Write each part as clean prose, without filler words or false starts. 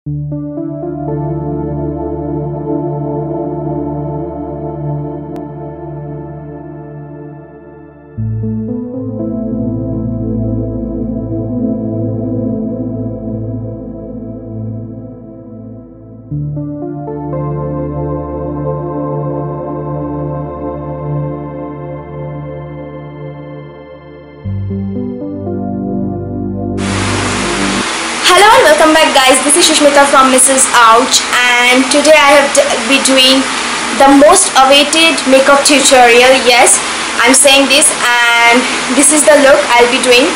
Hello and welcome back guys, this is Shushmita from Mrs. Ouch, and today I have be doing the most awaited makeup tutorial. Yes, I'm saying this, and this is the look I'll be doing.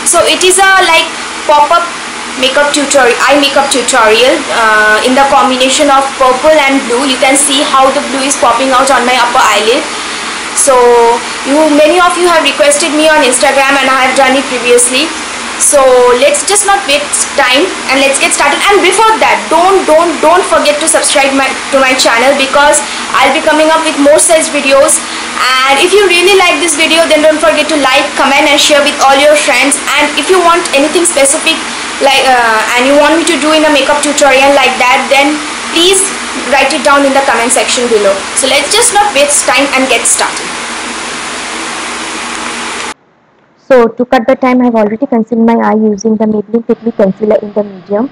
So it is a like pop-up makeup tutorial, eye makeup tutorial in the combination of purple and blue. You can see how the blue is popping out on my upper eyelid. So many of you have requested me on Instagram and I have done it previously. So let's just not waste time and let's get started. And before that, don't forget to subscribe to my channel, because I'll be coming up with more such videos. And if you really like this video, then don't forget to like, comment and share with all your friends. And if you want anything specific like and you want me to do in a makeup tutorial like that, then please write it down in the comment section below. So let's just not waste time and get started. So to cut the time, I have already concealed my eye using the Maybelline Fit Me Concealer in the medium.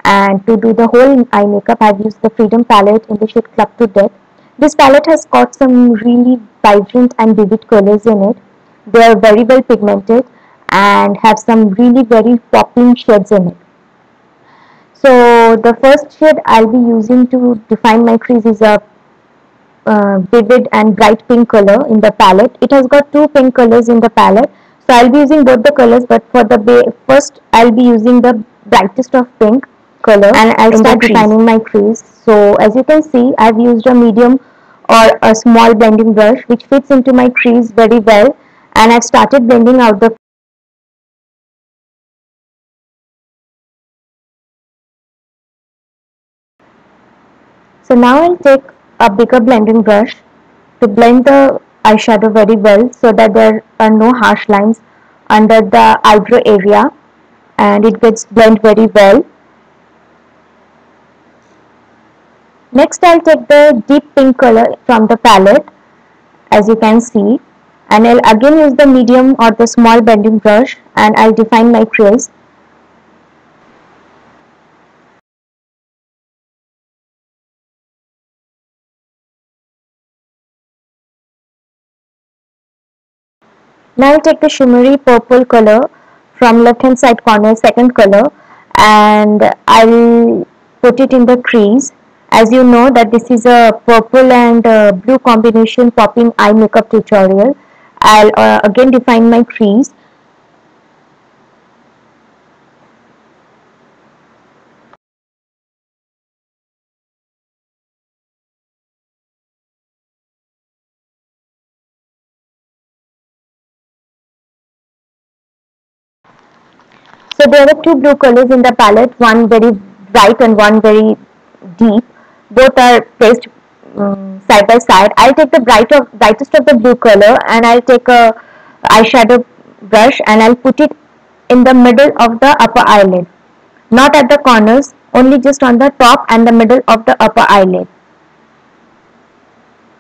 And to do the whole eye makeup, I have used the Freedom palette in the shade Club to Death. This palette has got some really vibrant and vivid colors in it. They are very well pigmented and have some really very popping shades in it. So the first shade I'll be using to define my crease is a vivid and bright pink color in the palette. It has got two pink colors in the palette. So I'll be using both the colors, but for the first I'll be using the brightest of pink color, and I'll start defining my crease. So as you can see, I've used a medium or a small blending brush which fits into my crease very well, and I've started blending out the So now I'll take a bigger blending brush to blend the eyeshadow very well, so that there are no harsh lines under the eyebrow area and it gets blended very well. Next I'll take the deep pink color from the palette, as you can see, and I'll again use the medium or the small blending brush and I'll define my crease. Now I'll take the shimmery purple color from left hand side corner, second color, and I'll put it in the crease. As you know that this is a purple and blue combination popping eye makeup tutorial, I'll again define my crease. So there are two blue colors in the palette, one very bright and one very deep. Both are placed side by side. I'll take the brightest of the blue color and I'll take a eyeshadow brush and I'll put it in the middle of the upper eyelid. Not at the corners, only just on the top and the middle of the upper eyelid,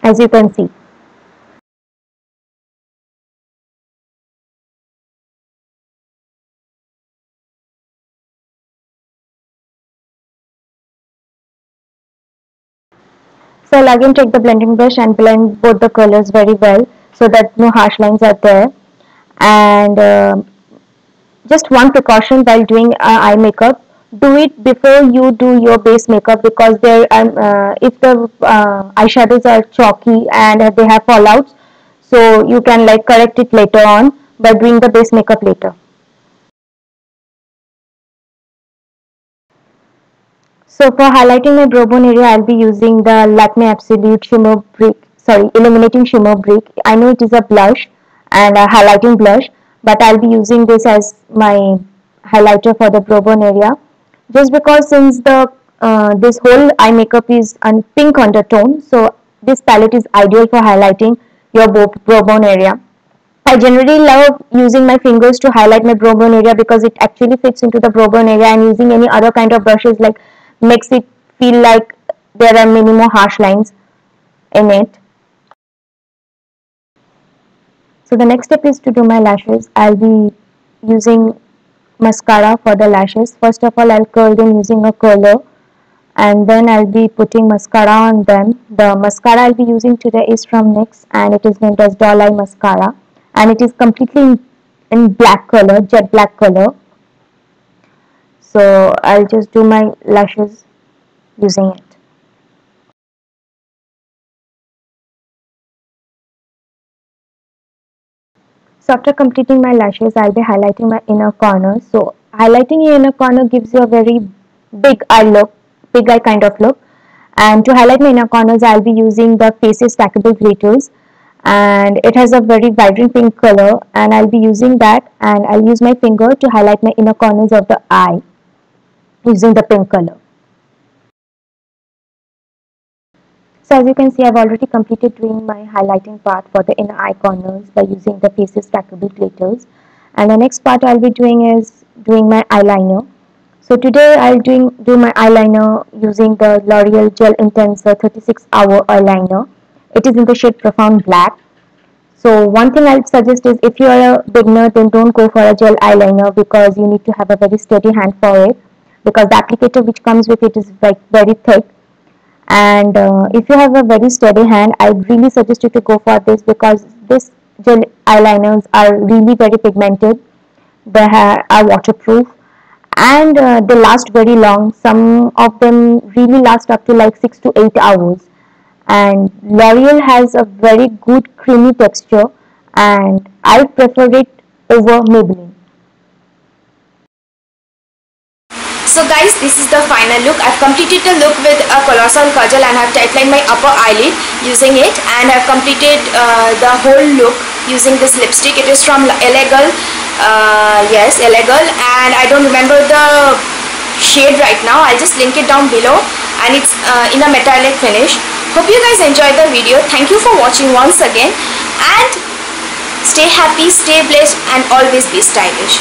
as you can see. So I'll again take the blending brush and blend both the colors very well, so that no harsh lines are there. And just one precaution while doing eye makeup: do it before you do your base makeup, because if the eyeshadows are chalky and they have fallouts, so you can like correct it later on by doing the base makeup later. So for highlighting my brow bone area, I'll be using the Lakme Absolute Illuminating Shimmer Brick. I know it is a blush and a highlighting blush, but I'll be using this as my highlighter for the brow bone area. Just because since this whole eye makeup is on pink undertone, so this palette is ideal for highlighting your brow bone area. I generally love using my fingers to highlight my brow bone area because it actually fits into the brow bone area, and using any other kind of brushes like makes it feel like there are many more harsh lines in it. So the next step is to do my lashes. I'll be using mascara for the lashes. First of all, I'll curl them using a curler, and then I'll be putting mascara on them. The mascara I'll be using today is from NYX, and it is named as Doll Eye Mascara, and it is completely in black color, jet black color. So I'll just do my lashes using it. So after completing my lashes, I'll be highlighting my inner corner. So highlighting your inner corner gives you a very big eye look, big eye kind of look. And to highlight my inner corners, I'll be using the Faces Stackable Glitters, and it has a very vibrant pink color, and I'll be using that, and I'll use my finger to highlight my inner corners of the eye using the pink color. So as you can see, I've already completed doing my highlighting part for the inner eye corners by using the Faces Stackable Glitters. And the next part I'll be doing is doing my eyeliner. So today I'll do my eyeliner using the L'Oreal Gel Intenser 36 Hour Eyeliner. It is in the shade Profound Black. So one thing I'll suggest is, if you are a beginner, then don't go for a gel eyeliner because you need to have a very steady hand for it, because the applicator which comes with it is like very thick. And if you have a very steady hand, I really suggest you to go for this, because this gel eyeliners are really very pigmented. They are waterproof, and they last very long. Some of them really last up to like 6 to 8 hours. And L'Oreal has a very good creamy texture, and I prefer it over Maybelline. So guys, this is the final look. I've completed the look with a colossal kajal and I've tightlined my upper eyelid using it, and I've completed the whole look using this lipstick. It is from Elegel. Yes, Elegel, and I don't remember the shade right now. I'll just link it down below, and it's in a metallic finish. Hope you guys enjoyed the video. Thank you for watching once again, and stay happy, stay blessed, and always be stylish.